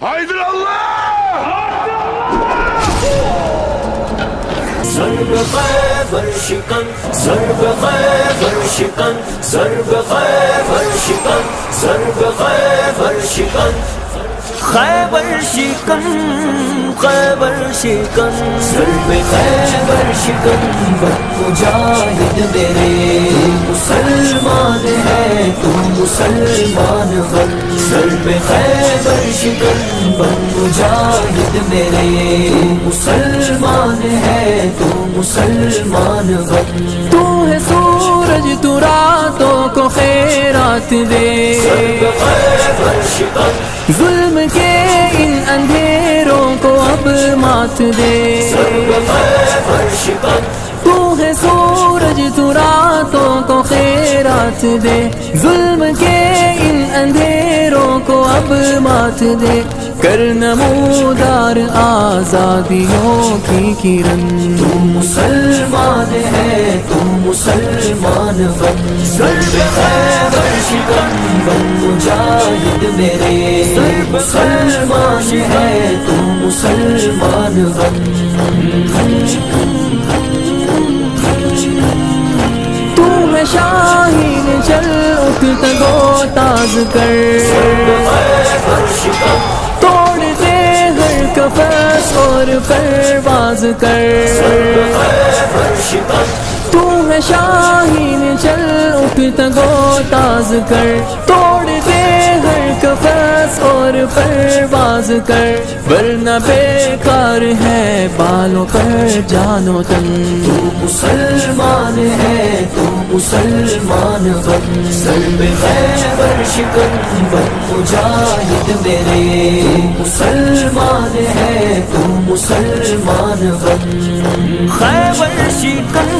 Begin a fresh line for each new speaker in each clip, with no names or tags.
Haydi Allah!
ضرب خیبر شکن ضرب خیبر شکن ضرب خیبر شکن ضرب خیبر شکن خیبر شکن خیبر شکن ضرب خیبر شکن بن مجاہد میرے مسلمان ہے تو مسلمان بن ضرب خیبر شکن بن مجاہد میرے مسلمان ہے تو مسلمان بن
تو ہے سورج تو راتوں کو خیرات دے
ضرب خیبر شکن
ظلم کے ان اندھیروں کو اب مات دے
ضرب خیبر شکن
تو ہے سورج تو راتوں کو خیرات دے ظلم کے ان اندھیروں کو اب مات دے کر نمودار آزادیوں کی کرن
تو مسلمان ہے تو مسلمان بن ضرب خیبر شکن بن مجاہد میرے مسلمان ہے تو مسلمان بن
تو ہے شاہین چل اٹھ تگو تاز کر
ضرب خیبر شکن
توڑ دے ہر قفس اور پرواز کر
ضرب خیبر شکن
تو ہے شاہین چل اٹھ تگو تاز کر توڑ دے ہر قفس اور پرواز کر ورنہ بیکار ہے بالوں پر جان و تن
تو مسلمان ہے تو مسلمان بن ضرب خیبر شکن بن مجاہد میرے مسلمان ہے تو مسلمان بن خیبر شکن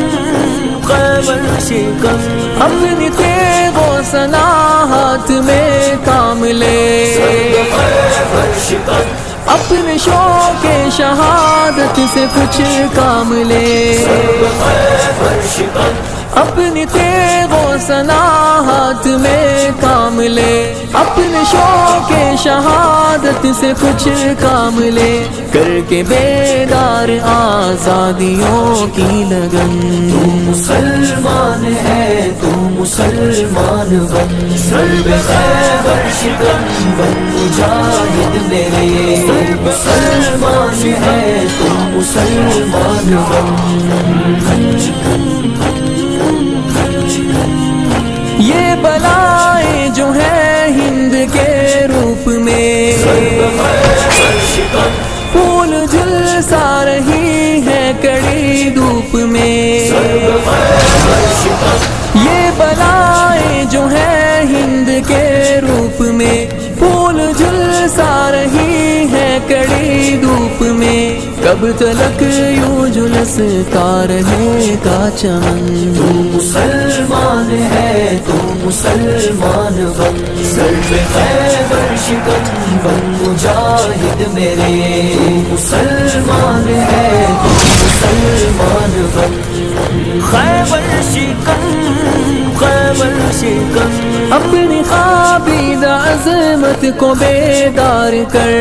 خیبر شکن
اپنی تیغ و سنا ہاتھ میں کام لے
ضرب خیبر شکن
اپنے شوق شہادت سے کچھ کام لے
ضرب خیبر شکن
اپنی تیغ و سنا ہاتھ میں کام لے اپنے شوق شہادت سے کچھ کام لے کر کے بیدار آزادیوں کی لگن
تو مسلمان ہے تو مسلمان بن ضرب خیبر شکن بن مجاہد میرے مسلمان ہے تو مسلمان بن
یہ بلائیں جو ہیں ہند کے روپ میں
ضرب خیبر شکن
پھول جھلسا رہی ہے کڑی دھوپ میں
ضرب خیبر شکن
یہ بلائیں جو ہیں ہند کے روپ میں پھول جھلسا رہی ہے کڑی دھوپ میں کب تلک یوں جھلستا رہے گا چمن
تو مسلمان ہے تو مسلمان بن ضرب خیبر شکن بن مجاہد میرے مسلمان ہے تو مسلمان بن خیبر شکن خیبر شکن
اپنی خوابیدہ عظمت کو بیدار کر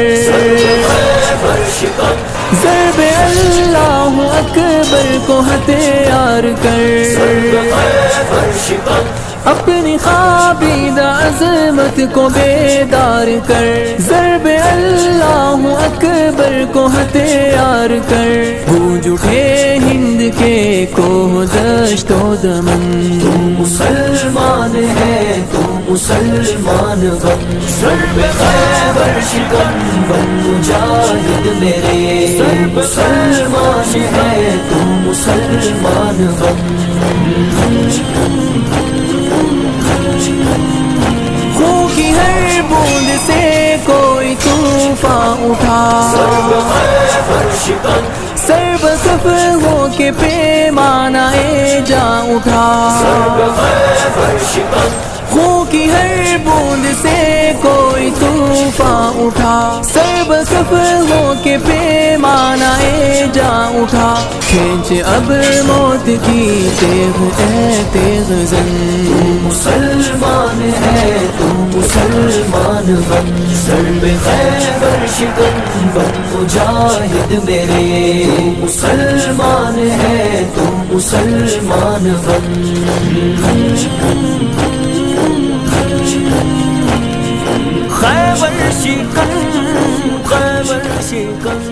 خیبر شکن
ضرب اللہ اکبر کو ہتھیار کر
خیبر شکن
اپنی خوابیدہ عظمت کو بیدار کر ضرب اللہ اکبر کو ہتھیار کر گونج اٹھے ہند کے کوہ دشت و دمن
تو مسلمان ہے تو مسلمان بن ضرب خیبر شکن بن مجاہد میرے مسلمان ہے تو مسلمان بن
خون کی ہر بوند سے کوئی طوفان اٹھا
ضرب خیبر شکن
سر بسف ہو کے پیمانہ جا اٹھا
ضرب خیبر شکن
خون کی ہر بوند سے کوئی طوفان طوفان اٹھا، سب صف ہو کے پیمانہ جا اٹھا، کھینچ اب موت کی تیغ اے تیغ زن۔
مسلمان ہے تو مسلمان بن، سر پہ خیبر شکن بن مجاہد میرے، مسلمان ہے تو مسلمان بن۔
خیبر شکن، خیبر شکن